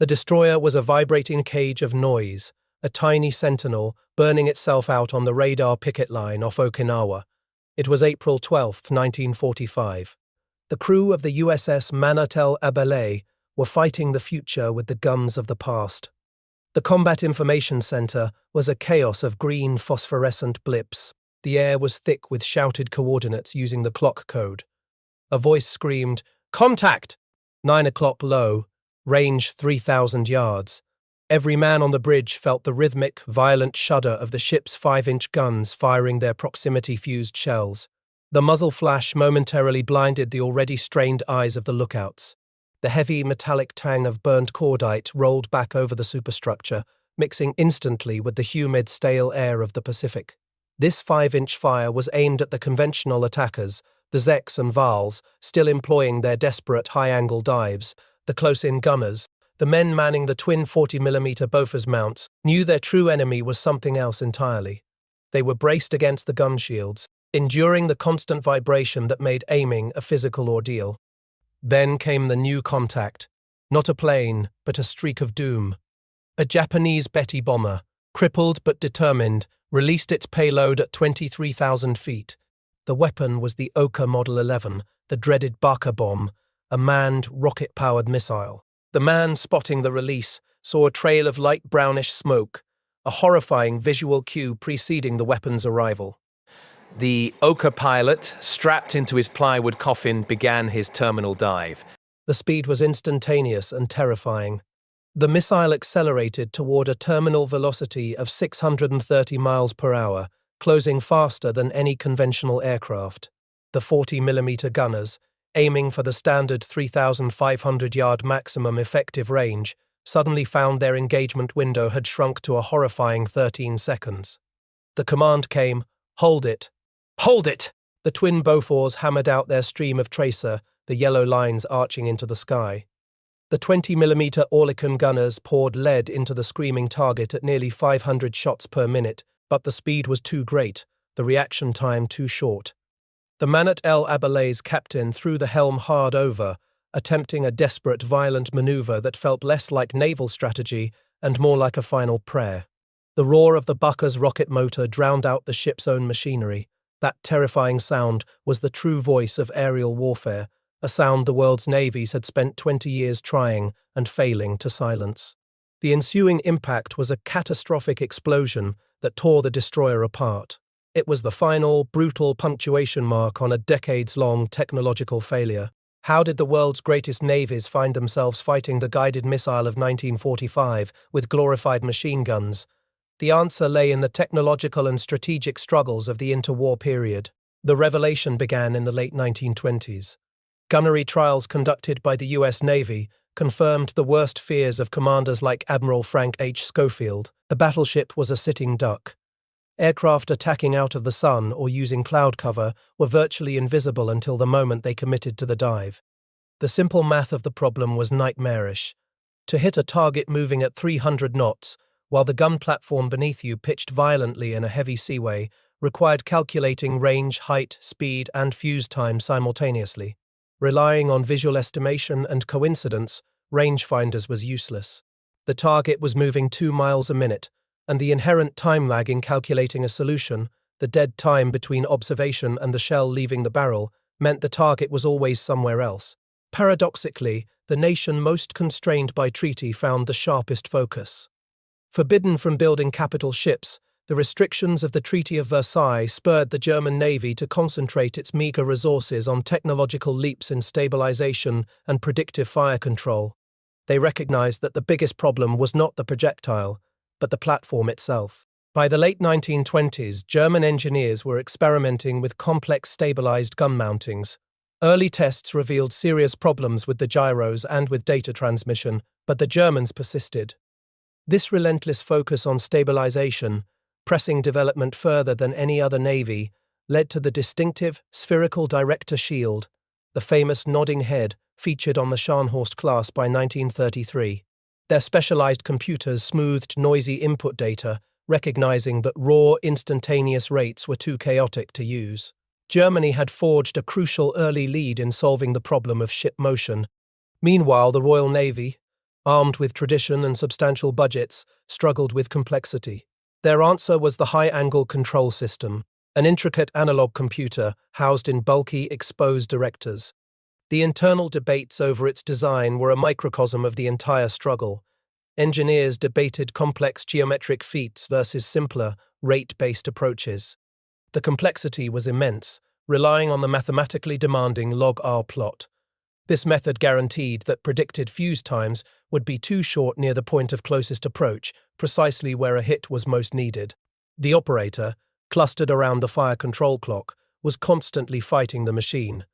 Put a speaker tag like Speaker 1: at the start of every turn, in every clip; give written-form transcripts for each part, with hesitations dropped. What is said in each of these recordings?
Speaker 1: The destroyer was a vibrating cage of noise, a tiny sentinel burning itself out on the radar picket line off Okinawa. It was April 12, 1945. The crew of the USS Manatel Abele were fighting the future with the guns of the past. The Combat Information Center was a chaos of green phosphorescent blips. The air was thick with shouted coordinates using the clock code. A voice screamed, "Contact!" 9 o'clock low, range 3,000 yards. Every man on the bridge felt the rhythmic, violent shudder of the ship's 5-inch guns firing their proximity-fused shells. The muzzle flash momentarily blinded the already strained eyes of the lookouts. The heavy metallic tang of burnt cordite rolled back over the superstructure, mixing instantly with the humid, stale air of the Pacific. This 5-inch fire was aimed at the conventional attackers, the Zeks and Vals, still employing their desperate high-angle dives. The close-in gunners, the men manning the twin 40mm Bofors mounts, knew their true enemy was something else entirely. They were braced against the gun shields, enduring the constant vibration that made aiming a physical ordeal. Then came the new contact. Not a plane, but a streak of doom. A Japanese Betty bomber, crippled but determined, released its payload at 23,000 feet. The weapon was the Oka Model 11, the dreaded Baka bomb, a manned, rocket-powered missile. The man spotting the release saw a trail of light brownish smoke, a horrifying visual cue preceding the weapon's arrival. The Oka pilot, strapped into his plywood coffin, began his terminal dive. The speed was instantaneous and terrifying. The missile accelerated toward a terminal velocity of 630 miles per hour, closing faster than any conventional aircraft. The 40mm gunners, aiming for the standard 3,500-yard maximum effective range, suddenly found their engagement window had shrunk to a horrifying 13 seconds. The command came, "Hold it! Hold it!" The twin Bofors hammered out their stream of tracer, the yellow lines arching into the sky. The 20mm Oerlikon gunners poured lead into the screaming target at nearly 500 shots per minute, but the speed was too great, the reaction time too short. The Manatel Abele's captain threw the helm hard over, attempting a desperate, violent maneuver that felt less like naval strategy and more like a final prayer. The roar of the Bucker's rocket motor drowned out the ship's own machinery. That terrifying sound was the true voice of aerial warfare, a sound the world's navies had spent 20 years trying and failing to silence. The ensuing impact was a catastrophic explosion that tore the destroyer apart. It was the final, brutal punctuation mark on a decades-long technological failure. How did the world's greatest navies find themselves fighting the guided missile of 1945 with glorified machine guns? The answer lay in the technological and strategic struggles of the interwar period. The revelation began in the late 1920s. Gunnery trials conducted by the U.S. Navy confirmed the worst fears of commanders like Admiral Frank H. Schofield. The battleship was a sitting duck. Aircraft attacking out of the sun or using cloud cover were virtually invisible until the moment they committed to the dive. The simple math of the problem was nightmarish. To hit a target moving at 300 knots, while the gun platform beneath you pitched violently in a heavy seaway, required calculating range, height, speed, and fuse time simultaneously. Relying on visual estimation and coincidence, rangefinders was useless. The target was moving 2 miles a minute, and the inherent time lag in calculating a solution, the dead time between observation and the shell leaving the barrel, meant the target was always somewhere else. Paradoxically, the nation most constrained by treaty found the sharpest focus. Forbidden from building capital ships, the restrictions of the Treaty of Versailles spurred the German Navy to concentrate its meager resources on technological leaps in stabilization and predictive fire control. They recognized that the biggest problem was not the projectile, but the platform itself. By the late 1920s, German engineers were experimenting with complex stabilized gun mountings. Early tests revealed serious problems with the gyros and with data transmission, but the Germans persisted. This relentless focus on stabilization, pressing development further than any other navy, led to the distinctive spherical director shield, the famous nodding head featured on the Scharnhorst class by 1933. Their specialized computers smoothed noisy input data, recognizing that raw, instantaneous rates were too chaotic to use. Germany had forged a crucial early lead in solving the problem of ship motion. Meanwhile, the Royal Navy, armed with tradition and substantial budgets, struggled with complexity. Their answer was the high-angle control system, an intricate analog computer housed in bulky, exposed directors. The internal debates over its design were a microcosm of the entire struggle. Engineers debated complex geometric feats versus simpler, rate-based approaches. The complexity was immense, relying on the mathematically demanding log-R plot. This method guaranteed that predicted fuse times would be too short near the point of closest approach, precisely where a hit was most needed. The operator, clustered around the fire control clock, was constantly fighting the machine.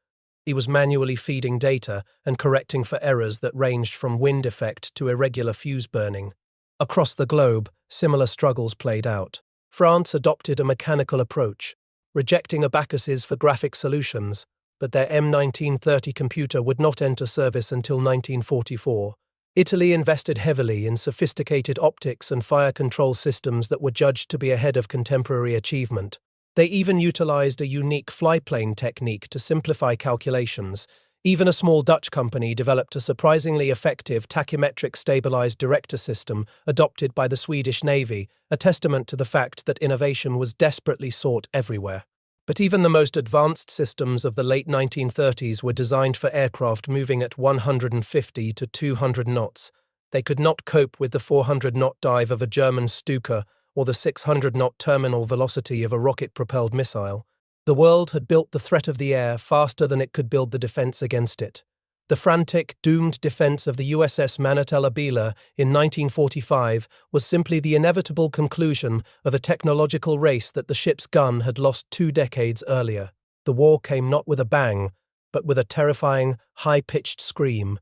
Speaker 1: He was manually feeding data and correcting for errors that ranged from wind effect to irregular fuse burning. Across the globe, similar struggles played out. France adopted a mechanical approach, rejecting abacuses for graphic solutions, but their M1930 computer would not enter service until 1944. Italy invested heavily in sophisticated optics and fire control systems that were judged to be ahead of contemporary achievement. They even utilized a unique flyplane technique to simplify calculations. Even a small Dutch company developed a surprisingly effective tachymetric stabilized director system adopted by the Swedish Navy, a testament to the fact that innovation was desperately sought everywhere. But even the most advanced systems of the late 1930s were designed for aircraft moving at 150 to 200 knots. They could not cope with the 400-knot dive of a German Stuka or the 600-knot terminal velocity of a rocket-propelled missile. The world had built the threat of the air faster than it could build the defense against it. The frantic, doomed defense of the USS Manatella Bila in 1945 was simply the inevitable conclusion of a technological race that the ship's gun had lost 2 decades earlier. The war came not with a bang, but with a terrifying, high-pitched scream.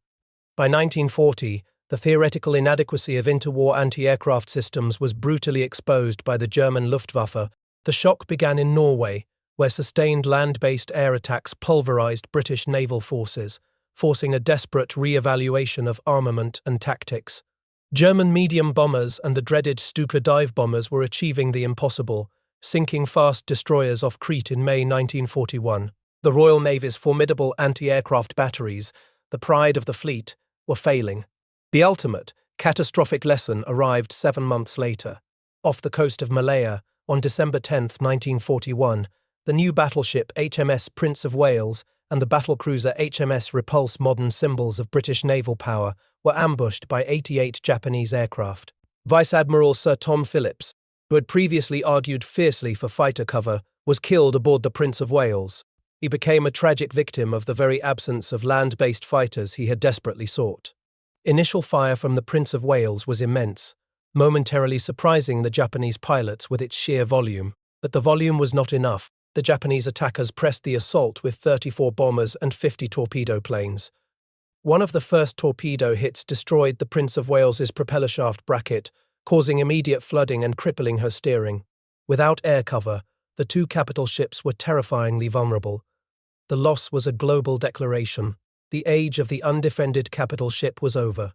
Speaker 1: By 1940, the theoretical inadequacy of interwar anti-aircraft systems was brutally exposed by the German Luftwaffe. The shock began in Norway, where sustained land-based air attacks pulverized British naval forces, forcing a desperate re-evaluation of armament and tactics. German medium bombers and the dreaded Stuka dive bombers were achieving the impossible, sinking fast destroyers off Crete in May 1941. The Royal Navy's formidable anti-aircraft batteries, the pride of the fleet, were failing. The ultimate, catastrophic lesson arrived 7 months later. Off the coast of Malaya, on December 10, 1941, the new battleship HMS Prince of Wales and the battlecruiser HMS Repulse, modern symbols of British naval power, were ambushed by 88 Japanese aircraft. Vice Admiral Sir Tom Phillips, who had previously argued fiercely for fighter cover, was killed aboard the Prince of Wales. He became a tragic victim of the very absence of land-based fighters he had desperately sought. Initial fire from the Prince of Wales was immense, momentarily surprising the Japanese pilots with its sheer volume. But the volume was not enough. The Japanese attackers pressed the assault with 34 bombers and 50 torpedo planes. One of the first torpedo hits destroyed the Prince of Wales's propeller shaft bracket, causing immediate flooding and crippling her steering. Without air cover, the 2 capital ships were terrifyingly vulnerable. The loss was a global declaration. The age of the undefended capital ship was over.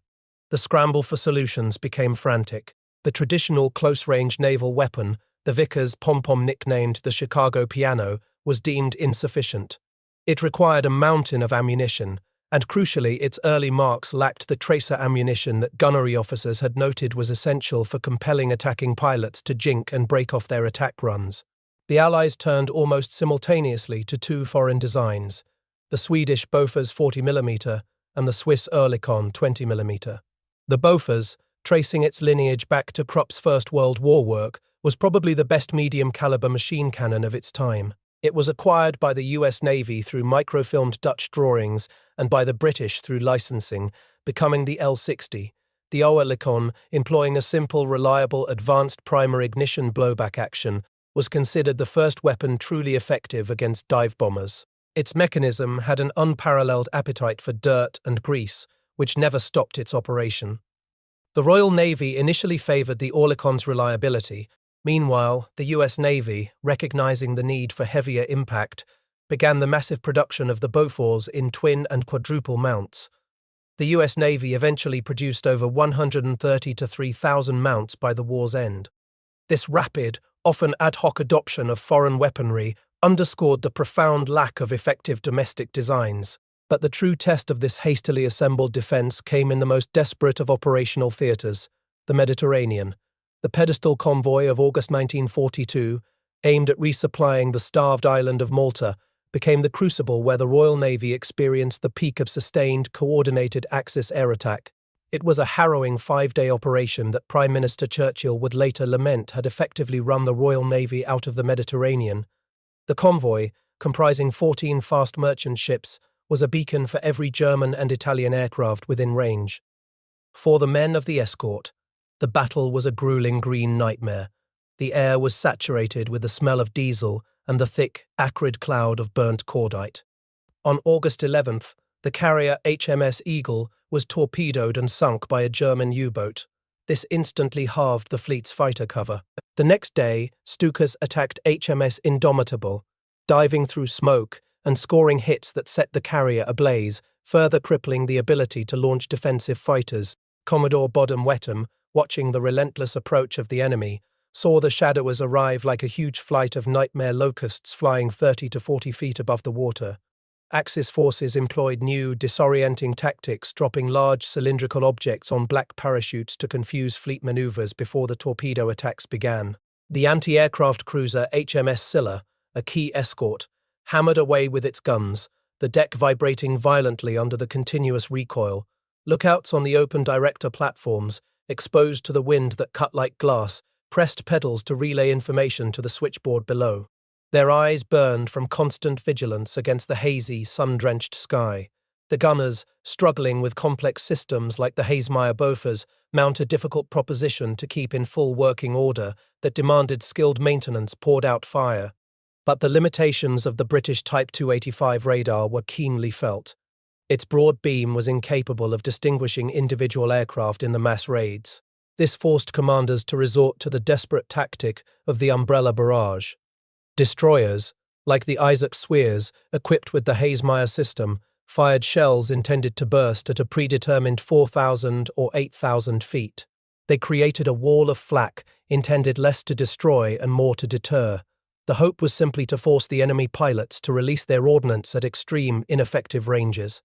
Speaker 1: The scramble for solutions became frantic. The traditional close-range naval weapon, the Vickers pom-pom nicknamed the Chicago Piano, was deemed insufficient. It required a mountain of ammunition, and crucially its early marks lacked the tracer ammunition that gunnery officers had noted was essential for compelling attacking pilots to jink and break off their attack runs. The Allies turned almost simultaneously to 2 foreign designs, the Swedish Bofors 40mm and the Swiss Oerlikon 20mm. The Bofors, tracing its lineage back to Krupp's First World War work, was probably the best medium-caliber machine cannon of its time. It was acquired by the US Navy through microfilmed Dutch drawings and by the British through licensing, becoming the L-60. The Oerlikon, employing a simple, reliable, advanced primary ignition blowback action, was considered the first weapon truly effective against dive bombers. Its mechanism had an unparalleled appetite for dirt and grease, which never stopped its operation. The Royal Navy initially favored the Oerlikon's reliability. Meanwhile, the US Navy, recognizing the need for heavier impact, began the massive production of the Bofors in twin and quadruple mounts. The US Navy eventually produced over 130 to 3,000 mounts by the war's end. This rapid, often ad hoc adoption of foreign weaponry underscored the profound lack of effective domestic designs. But the true test of this hastily assembled defense came in the most desperate of operational theaters, the Mediterranean. The pedestal convoy of August 1942, aimed at resupplying the starved island of Malta, became the crucible where the Royal Navy experienced the peak of sustained, coordinated Axis air attack. It was a harrowing 5-day operation that Prime Minister Churchill would later lament had effectively run the Royal Navy out of the Mediterranean. The convoy, comprising 14 fast merchant ships, was a beacon for every German and Italian aircraft within range. For the men of the escort, the battle was a grueling green nightmare. The air was saturated with the smell of diesel and the thick, acrid cloud of burnt cordite. On August 11th, the carrier HMS Eagle was torpedoed and sunk by a German U-boat. This instantly halved the fleet's fighter cover. The next day, Stukas attacked HMS Indomitable, diving through smoke and scoring hits that set the carrier ablaze, further crippling the ability to launch defensive fighters. Commodore Bodham Wetham, watching the relentless approach of the enemy, saw the shadowers arrive like a huge flight of nightmare locusts flying 30 to 40 feet above the water. Axis forces employed new, disorienting tactics, dropping large cylindrical objects on black parachutes to confuse fleet maneuvers before the torpedo attacks began. The anti-aircraft cruiser HMS Scylla, a key escort, hammered away with its guns, the deck vibrating violently under the continuous recoil. Lookouts on the open director platforms, exposed to the wind that cut like glass, pressed pedals to relay information to the switchboard below. Their eyes burned from constant vigilance against the hazy, sun-drenched sky. The gunners, struggling with complex systems like the Hasemeyer-Bofors, mount a difficult proposition to keep in full working order that demanded skilled maintenance poured out fire. But the limitations of the British Type 285 radar were keenly felt. Its broad beam was incapable of distinguishing individual aircraft in the mass raids. This forced commanders to resort to the desperate tactic of the umbrella barrage. Destroyers, like the Isaac Swears, equipped with the Hasemeyer system, fired shells intended to burst at a predetermined 4,000 or 8,000 feet. They created a wall of flak intended less to destroy and more to deter. The hope was simply to force the enemy pilots to release their ordnance at extreme, ineffective ranges.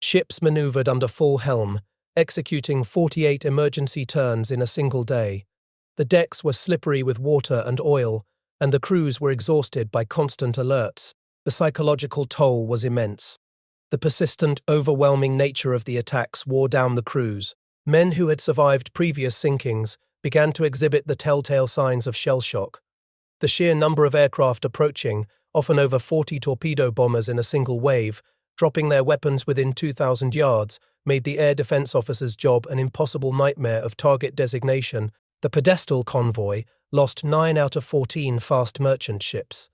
Speaker 1: Ships maneuvered under full helm, executing 48 emergency turns in a single day. The decks were slippery with water and oil, and the crews were exhausted by constant alerts. The psychological toll was immense. The persistent, overwhelming nature of the attacks wore down the crews. Men who had survived previous sinkings began to exhibit the telltale signs of shell shock. The sheer number of aircraft approaching, often over 40 torpedo bombers in a single wave, dropping their weapons within 2,000 yards, made the air defense officer's job an impossible nightmare of target designation. The pedestal convoy lost 9 out of 14 fast merchant ships.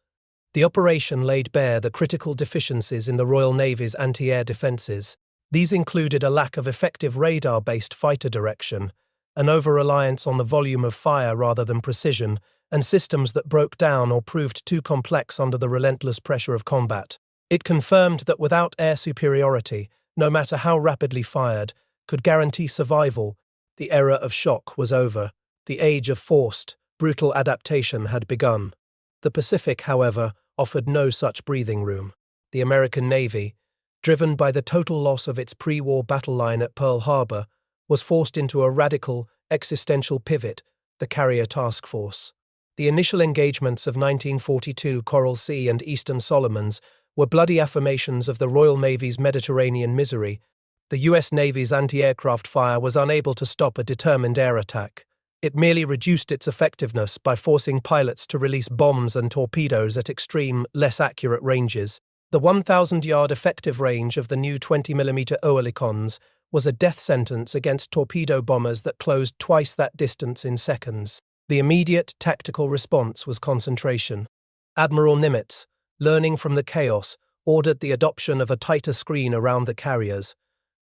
Speaker 1: The operation laid bare the critical deficiencies in the Royal Navy's anti-air defences. These included a lack of effective radar-based fighter direction, an over-reliance on the volume of fire rather than precision, and systems that broke down or proved too complex under the relentless pressure of combat. It confirmed that without air superiority, no matter how rapidly fired, could guarantee survival. The era of shock was over. The age of forced, brutal adaptation had begun. The Pacific, however, offered no such breathing room. The American Navy, driven by the total loss of its pre-war battle line at Pearl Harbor, was forced into a radical, existential pivot, the Carrier Task Force. The initial engagements of 1942 Coral Sea and Eastern Solomons were bloody affirmations of the Royal Navy's Mediterranean misery. The US Navy's anti-aircraft fire was unable to stop a determined air attack. It merely reduced its effectiveness by forcing pilots to release bombs and torpedoes at extreme, less accurate ranges. The 1,000-yard effective range of the new 20mm Oerlikons was a death sentence against torpedo bombers that closed twice that distance in seconds. The immediate tactical response was concentration. Admiral Nimitz, learning from the chaos, ordered the adoption of a tighter screen around the carriers.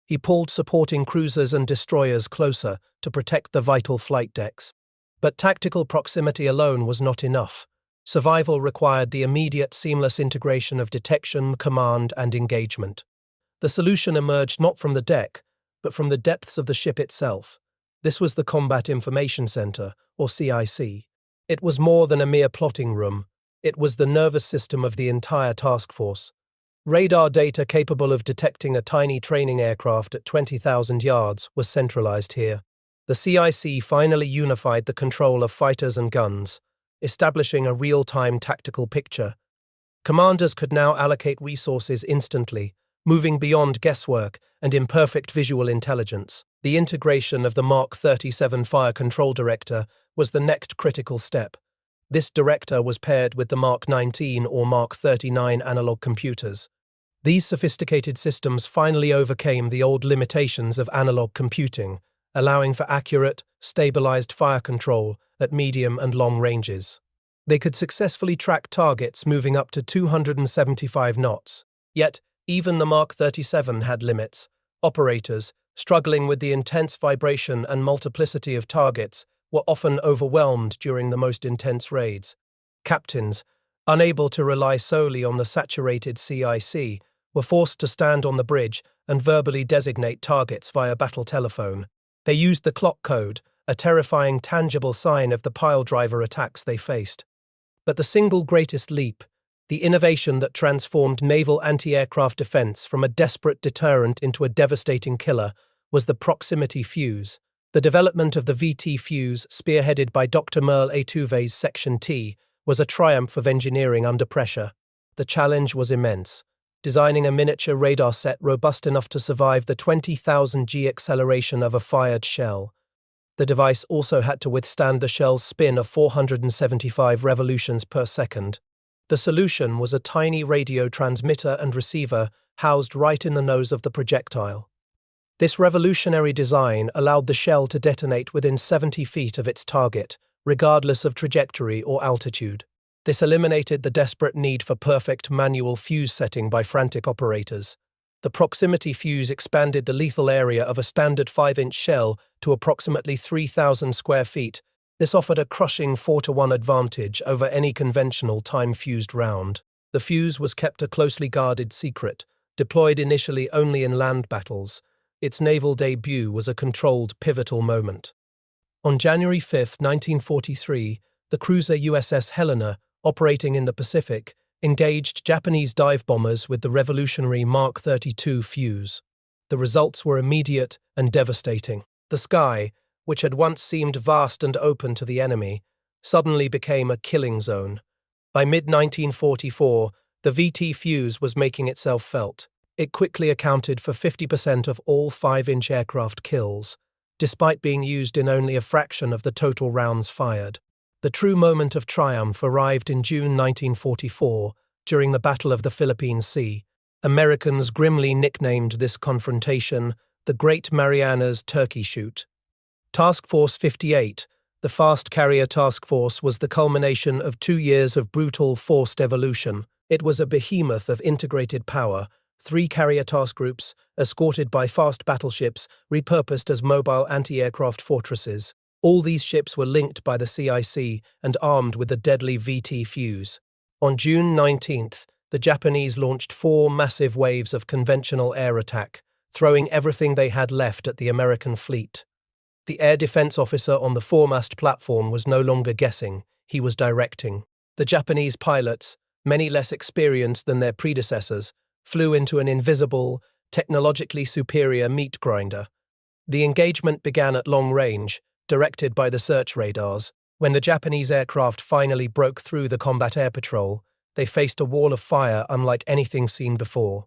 Speaker 1: He pulled supporting cruisers and destroyers closer to protect the vital flight decks. But tactical proximity alone was not enough. Survival required the immediate seamless integration of detection, command, and engagement. The solution emerged not from the deck, but from the depths of the ship itself. This was the Combat Information Center, or CIC. It was more than a mere plotting room. It was the nervous system of the entire task force. Radar data capable of detecting a tiny training aircraft at 20,000 yards was centralized here. The CIC finally unified the control of fighters and guns, establishing a real-time tactical picture. Commanders could now allocate resources instantly, moving beyond guesswork and imperfect visual intelligence. The integration of the Mark 37 Fire Control Director was the next critical step. This director was paired with the Mark 19 or Mark 39 analog computers. These sophisticated systems finally overcame the old limitations of analog computing, allowing for accurate, stabilized fire control at medium and long ranges. They could successfully track targets moving up to 275 knots. Yet, even the Mark 37 had limits. Operators, struggling with the intense vibration and multiplicity of targets, were often overwhelmed during the most intense raids. Captains, unable to rely solely on the saturated CIC, were forced to stand on the bridge and verbally designate targets via battle telephone. They used the clock code, a terrifying tangible sign of the piledriver attacks they faced. But the single greatest leap, the innovation that transformed naval anti-aircraft defense from a desperate deterrent into a devastating killer, was the proximity fuse. The development of the VT fuse, spearheaded by Dr. Merle Etouvé's Section T, was a triumph of engineering under pressure. The challenge was immense, designing a miniature radar set robust enough to survive the 20,000 G acceleration of a fired shell. The device also had to withstand the shell's spin of 475 revolutions per second. The solution was a tiny radio transmitter and receiver housed right in the nose of the projectile. This revolutionary design allowed the shell to detonate within 70 feet of its target, regardless of trajectory or altitude. This eliminated the desperate need for perfect manual fuse setting by frantic operators. The proximity fuse expanded the lethal area of a standard 5-inch shell to approximately 3,000 square feet. This offered a crushing 4-to-1 advantage over any conventional time-fused round. The fuse was kept a closely guarded secret, deployed initially only in land battles. Its naval debut was a controlled, pivotal moment. On January 5, 1943, the cruiser USS Helena, operating in the Pacific, engaged Japanese dive bombers with the revolutionary Mark 32 fuse. The results were immediate and devastating. The sky, which had once seemed vast and open to the enemy, suddenly became a killing zone. By mid-1944, the VT fuse was making itself felt. It quickly accounted for 50% of all 5-inch aircraft kills, despite being used in only a fraction of the total rounds fired. The true moment of triumph arrived in June 1944, during the Battle of the Philippine Sea. Americans grimly nicknamed this confrontation the Great Marianas Turkey Shoot. Task Force 58, the Fast Carrier Task Force, was the culmination of 2 years of brutal forced evolution. It was a behemoth of integrated power, 3 carrier task groups, escorted by fast battleships, repurposed as mobile anti-aircraft fortresses. All these ships were linked by the CIC and armed with the deadly VT fuse. On June 19th, the Japanese launched 4 massive waves of conventional air attack, throwing everything they had left at the American fleet. The air defense officer on the foremast platform was no longer guessing, he was directing. The Japanese pilots, many less experienced than their predecessors, flew into an invisible, technologically superior meat grinder. The engagement began at long range, directed by the search radars. When the Japanese aircraft finally broke through the combat air patrol, they faced a wall of fire unlike anything seen before.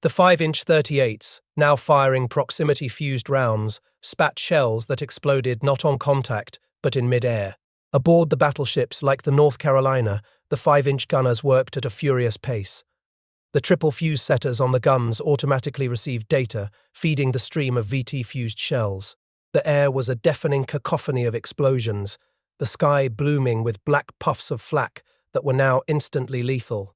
Speaker 1: The 5-inch 38s, now firing proximity-fused rounds, spat shells that exploded not on contact, but in mid-air. Aboard the battleships like the North Carolina, the 5-inch gunners worked at a furious pace. The triple fuse setters on the guns automatically received data, feeding the stream of VT-fused shells. The air was a deafening cacophony of explosions, the sky blooming with black puffs of flak that were now instantly lethal.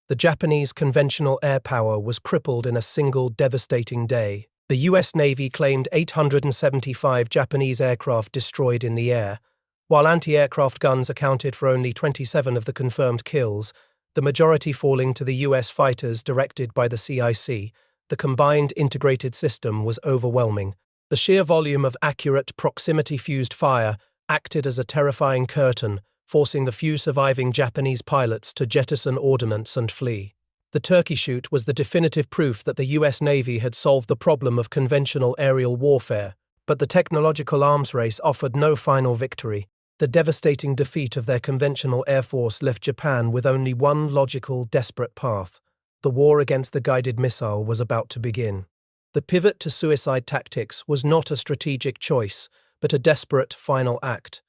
Speaker 1: The Japanese conventional air power was crippled in a single devastating day. The US Navy claimed 875 Japanese aircraft destroyed in the air. While anti-aircraft guns accounted for only 27 of the confirmed kills, the majority falling to the US fighters directed by the CIC, the combined integrated system was overwhelming. The sheer volume of accurate proximity-fused fire acted as a terrifying curtain, forcing the few surviving Japanese pilots to jettison ordnance and flee. The The turkey shoot was the definitive proof that the US Navy had solved the problem of conventional aerial warfare, but the technological arms race offered no final victory. The devastating defeat of their conventional air force left Japan with only one logical, desperate path. The war against the guided missile was about to begin. The pivot to suicide tactics was not a strategic choice, but a desperate final act.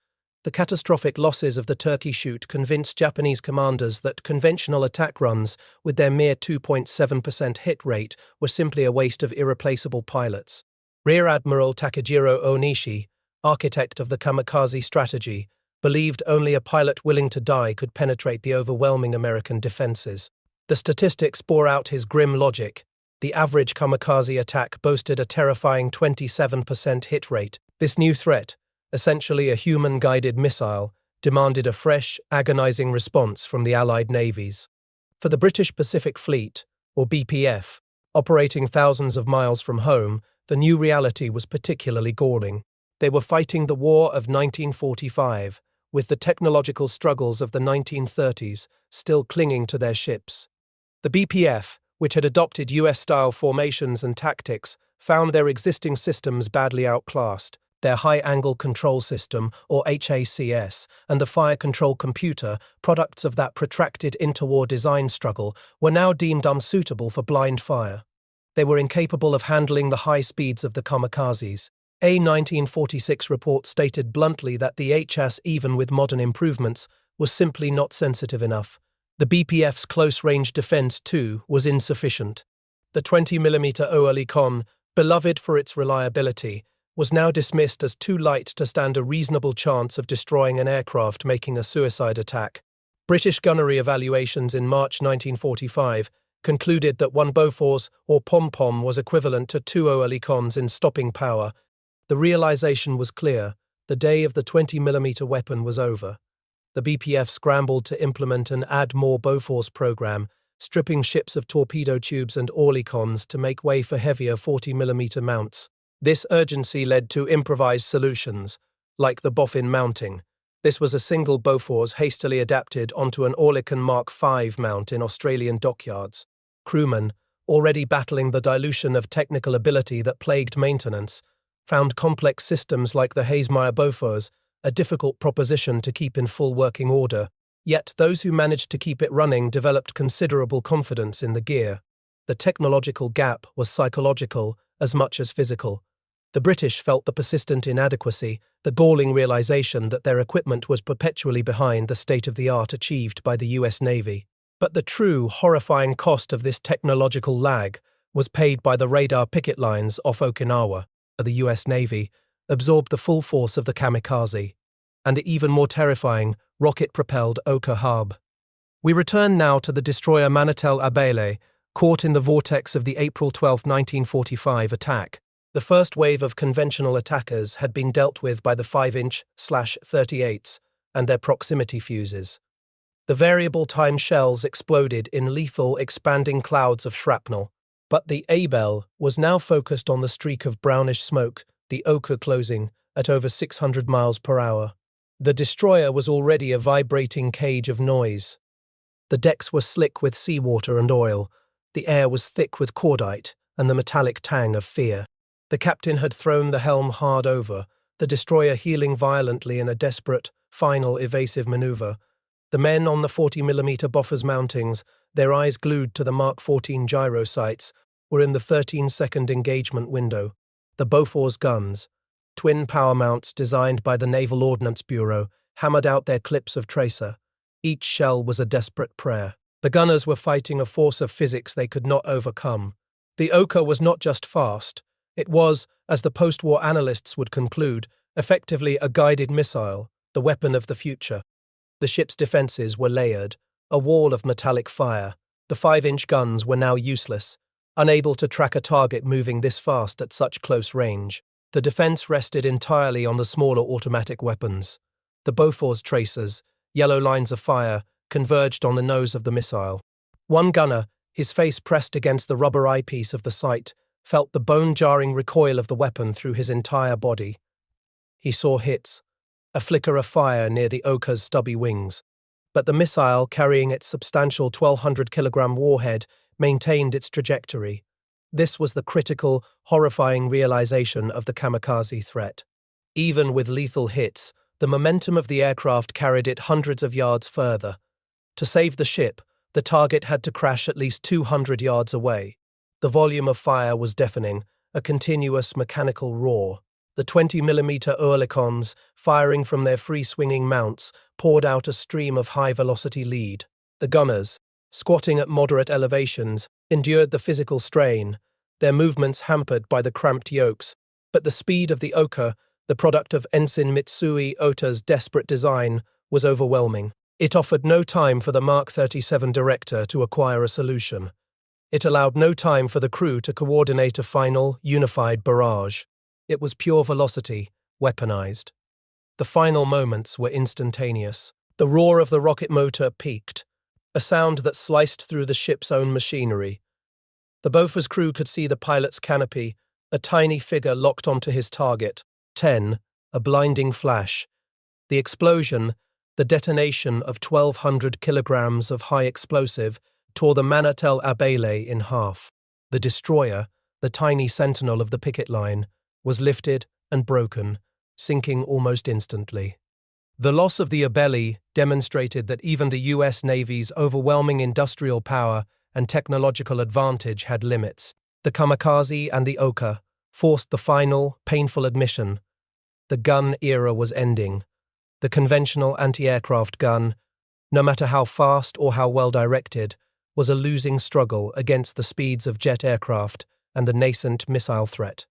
Speaker 1: The catastrophic losses of the turkey shoot convinced Japanese commanders that conventional attack runs, with their mere 2.7% hit rate, were simply a waste of irreplaceable pilots. Rear Admiral Takejiro Ohnishi, architect of the Kamikaze strategy, believed only a pilot willing to die could penetrate the overwhelming American defenses. The statistics bore out his grim logic. The average kamikaze attack boasted a terrifying 27% hit rate. This new threat, essentially a human-guided missile, demanded a fresh, agonizing response from the Allied navies. For the British Pacific Fleet, or BPF, operating thousands of miles from home, the new reality was particularly galling. They were fighting the war of 1945, with the technological struggles of the 1930s still clinging to their ships. The BPF, which had adopted US-style formations and tactics, found their existing systems badly outclassed. Their high-angle control system, or HACS, and the fire control computer, products of that protracted interwar design struggle, were now deemed unsuitable for blind fire. They were incapable of handling the high speeds of the kamikazes. A 1946 report stated bluntly that the HS, even with modern improvements, was simply not sensitive enough. The BPF's close-range defense, too, was insufficient. The 20mm Oerlikon, beloved for its reliability, was now dismissed as too light to stand a reasonable chance of destroying an aircraft making a suicide attack. British gunnery evaluations in March 1945 concluded that one Bofors, or pom-pom, was equivalent to two Oerlikons in stopping power. The realization was clear. The day of the 20mm weapon was over. The BPF scrambled to implement an Add More Bofors program, stripping ships of torpedo tubes and Oerlikons to make way for heavier 40mm mounts. This urgency led to improvised solutions, like the boffin mounting. This was a single Bofors hastily adapted onto an Oerlikon Mark V mount in Australian dockyards. Crewmen, already battling the dilution of technical ability that plagued maintenance, found complex systems like the Hayes-Meyer Bofors a difficult proposition to keep in full working order. Yet those who managed to keep it running developed considerable confidence in the gear. The technological gap was psychological as much as physical. The British felt the persistent inadequacy, the galling realization that their equipment was perpetually behind the state-of-the-art achieved by the US Navy. But the true, horrifying cost of this technological lag was paid by the radar picket lines off Okinawa. The US Navy absorbed the full force of the Kamikaze, and the even more terrifying rocket-propelled Oka Hub. We return now to the destroyer Manitel Abele, caught in the vortex of the April 12, 1945 attack. The first wave of conventional attackers had been dealt with by the 5-inch/38s and their proximity fuses. The variable time shells exploded in lethal, expanding clouds of shrapnel. But the Abel was now focused on the streak of brownish smoke, the Oka closing at over 600 miles per hour. The destroyer was already a vibrating cage of noise. The decks were slick with seawater and oil. The air was thick with cordite and the metallic tang of fear. The captain had thrown the helm hard over, the destroyer heeling violently in a desperate, final evasive maneuver. The men on the 40mm Bofors mountings, their eyes glued to the Mark 14 gyro sights, were in the 13-second engagement window. The Bofors guns, twin power mounts designed by the Naval Ordnance Bureau, hammered out their clips of tracer. Each shell was a desperate prayer. The gunners were fighting a force of physics they could not overcome. The Oka was not just fast. It was, as the post-war analysts would conclude, effectively a guided missile, the weapon of the future. The ship's defenses were layered, a wall of metallic fire. The 5-inch guns were now useless, unable to track a target moving this fast at such close range. The defense rested entirely on the smaller automatic weapons. The Bofors tracers, yellow lines of fire, converged on the nose of the missile. One gunner, his face pressed against the rubber eyepiece of the sight, felt the bone-jarring recoil of the weapon through his entire body. He saw hits, a flicker of fire near the Oka's stubby wings. but the missile, carrying its substantial 1,200-kilogram warhead, maintained its trajectory. This was the critical, horrifying realization of the kamikaze threat. Even with lethal hits, the momentum of the aircraft carried it hundreds of yards further. To save the ship, the target had to crash at least 200 yards away. The volume of fire was deafening, a continuous mechanical roar. The 20mm Oerlikons, firing from their free-swinging mounts, poured out a stream of high-velocity lead. The gunners, squatting at moderate elevations, endured the physical strain, their movements hampered by the cramped yokes. But the speed of the Oka, the product of Ensign Mitsui Ota's desperate design, was overwhelming. It offered no time for the Mark 37 director to acquire a solution. It allowed no time for the crew to coordinate a final, unified barrage. It was pure velocity, weaponized. The final moments were instantaneous. The roar of the rocket motor peaked, a sound that sliced through the ship's own machinery. The Bofors crew could see the pilot's canopy, a tiny figure locked onto his target. 10, a blinding flash. The explosion, the detonation of 1,200 kilograms of high explosive, tore the Manat El Abele in half. The destroyer, the tiny sentinel of the picket line, was lifted and broken, sinking almost instantly. The loss of the Abele demonstrated that even the US Navy's overwhelming industrial power and technological advantage had limits. The Kamikaze and the Oka forced the final, painful admission. The gun era was ending. The conventional anti-aircraft gun, no matter how fast or how well directed, was a losing struggle against the speeds of jet aircraft and the nascent missile threat.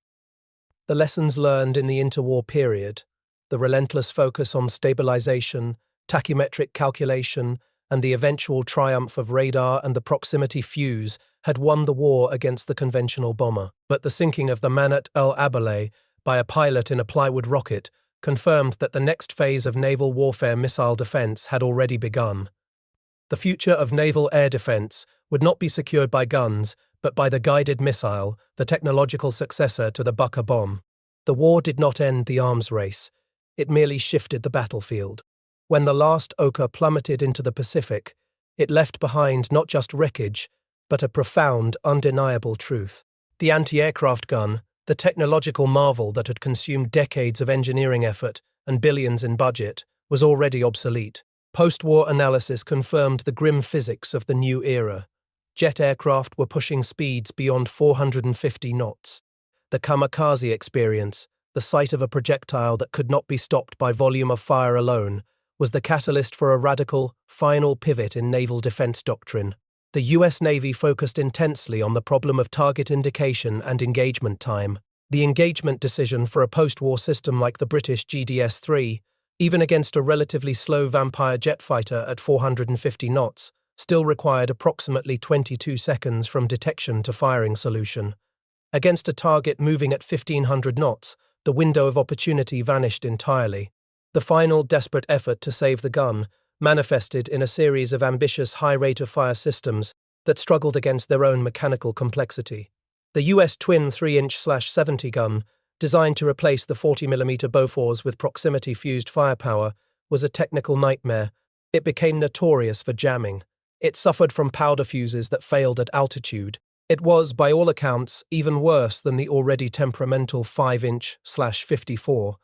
Speaker 1: The lessons learned in the interwar period, the relentless focus on stabilization, tachymetric calculation, and the eventual triumph of radar and the proximity fuse had won the war against the conventional bomber. But the sinking of the Manat El Abele by a pilot in a plywood rocket confirmed that the next phase of naval warfare missile defense had already begun. The future of naval air defense would not be secured by guns, but by the guided missile, the technological successor to the Bunker bomb. The war did not end the arms race. It merely shifted the battlefield. When the last Oka plummeted into the Pacific, it left behind not just wreckage, but a profound, undeniable truth. The anti-aircraft gun, the technological marvel that had consumed decades of engineering effort and billions in budget, was already obsolete. Post-war analysis confirmed the grim physics of the new era. Jet aircraft were pushing speeds beyond 450 knots. The kamikaze experience, the sight of a projectile that could not be stopped by volume of fire alone, was the catalyst for a radical, final pivot in naval defense doctrine. The US Navy focused intensely on the problem of target indication and engagement time. The engagement decision for a post-war system like the British GDS-3, even against a relatively slow Vampire jet fighter at 450 knots, still required approximately 22 seconds from detection to firing solution. Against a target moving at 1,500 knots, the window of opportunity vanished entirely. The final desperate effort to save the gun manifested in a series of ambitious high-rate-of-fire systems that struggled against their own mechanical complexity. The US twin 3-inch/70 gun, designed to replace the 40mm Bofors with proximity-fused firepower, was a technical nightmare. It became notorious for jamming. It suffered from powder fuses that failed at altitude. It was, by all accounts, even worse than the already temperamental 5-inch/54.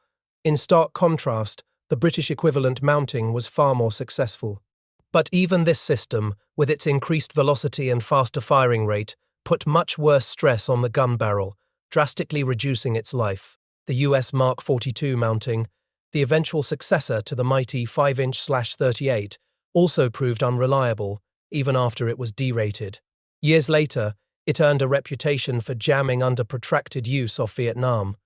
Speaker 1: In stark contrast, the British equivalent mounting was far more successful. But even this system, with its increased velocity and faster firing rate, put much worse stress on the gun barrel, drastically reducing its life. The US Mark 42 mounting, the eventual successor to the mighty 5-inch/38, also proved unreliable, even after it was derated. Years later, it earned a reputation for jamming under protracted use off Vietnam.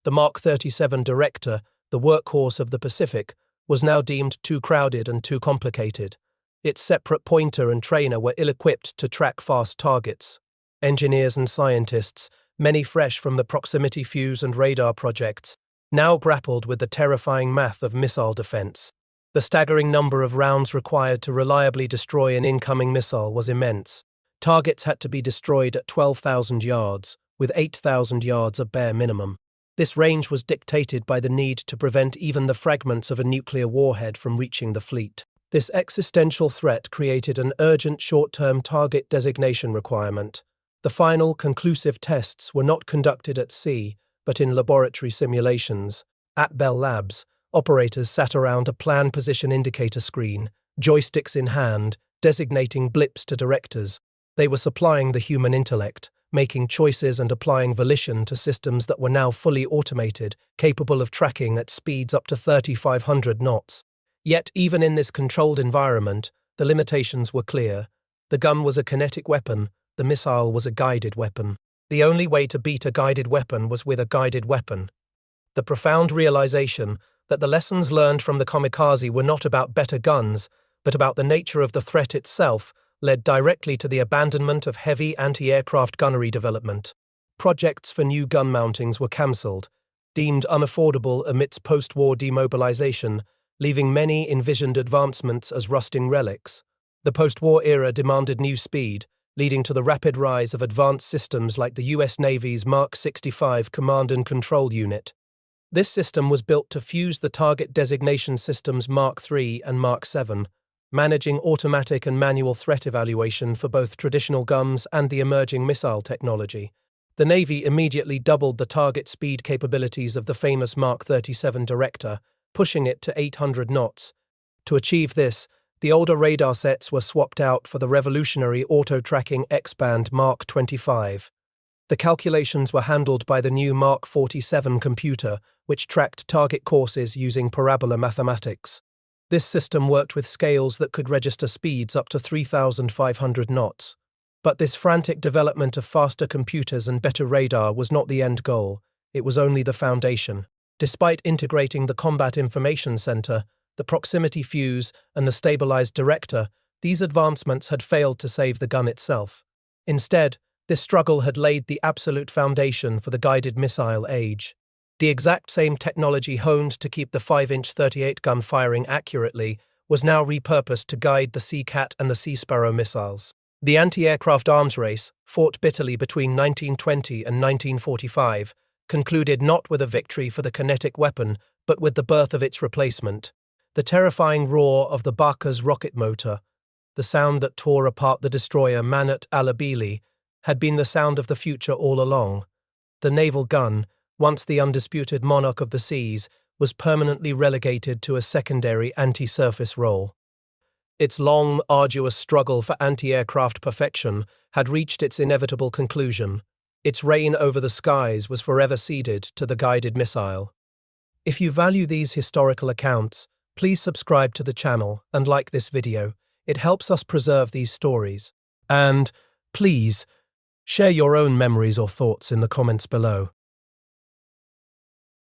Speaker 1: The Mark 37 Director, the workhorse of the Pacific, was now deemed too crowded and too complicated. Its separate pointer and trainer were ill-equipped to track fast targets. Engineers and scientists, many fresh from the proximity fuse and radar projects, now grappled with the terrifying math of missile defense. The staggering number of rounds required to reliably destroy an incoming missile was immense. Targets had to be destroyed at 12,000 yards, with 8,000 yards a bare minimum. This range was dictated by the need to prevent even the fragments of a nuclear warhead from reaching the fleet. This existential threat created an urgent short-term target designation requirement. The final, conclusive tests were not conducted at sea, but in laboratory simulations. At Bell Labs, operators sat around a plan position indicator screen, joysticks in hand, designating blips to directors. They were supplying the human intellect, making choices and applying volition to systems that were now fully automated, capable of tracking at speeds up to 3,500 knots. Yet, even in this controlled environment, the limitations were clear. The gun was a kinetic weapon, the missile was a guided weapon. The only way to beat a guided weapon was with a guided weapon. The profound realization that the lessons learned from the Kamikaze were not about better guns, but about the nature of the threat itself, led directly to the abandonment of heavy anti-aircraft gunnery development. Projects for new gun mountings were cancelled, deemed unaffordable amidst post-war demobilization, leaving many envisioned advancements as rusting relics. The post-war era demanded new speed, leading to the rapid rise of advanced systems like the US Navy's Mark 65 Command and Control Unit. This system was built to fuse the target designation systems Mark III and Mark VII, managing automatic and manual threat evaluation for both traditional guns and the emerging missile technology. The Navy immediately doubled the target speed capabilities of the famous Mark 37 Director, pushing it to 800 knots. To achieve this, the older radar sets were swapped out for the revolutionary auto-tracking X-band Mark 25. The calculations were handled by the new Mark 47 computer, which tracked target courses using parabola mathematics. This system worked with scales that could register speeds up to 3,500 knots. But this frantic development of faster computers and better radar was not the end goal, it was only the foundation. Despite integrating the Combat Information Center, the proximity fuse, and the stabilized director, these advancements had failed to save the gun itself. Instead, this struggle had laid the absolute foundation for the guided missile age. The exact same technology honed to keep the 5-inch 38 gun firing accurately was now repurposed to guide the Sea Cat and the Sea Sparrow missiles. The anti-aircraft arms race, fought bitterly between 1920 and 1945, concluded not with a victory for the kinetic weapon, but with the birth of its replacement. The terrifying roar of the Barca's rocket motor, the sound that tore apart the destroyer Manat al-Abili, had been the sound of the future all along. The naval gun, once the undisputed monarch of the seas, was permanently relegated to a secondary anti-surface role. Its long, arduous struggle for anti-aircraft perfection had reached its inevitable conclusion. Its reign over the skies was forever ceded to the guided missile. If you value these historical accounts, please subscribe to the channel and like this video. It helps us preserve these stories. And, please, share your own memories or thoughts in the comments below.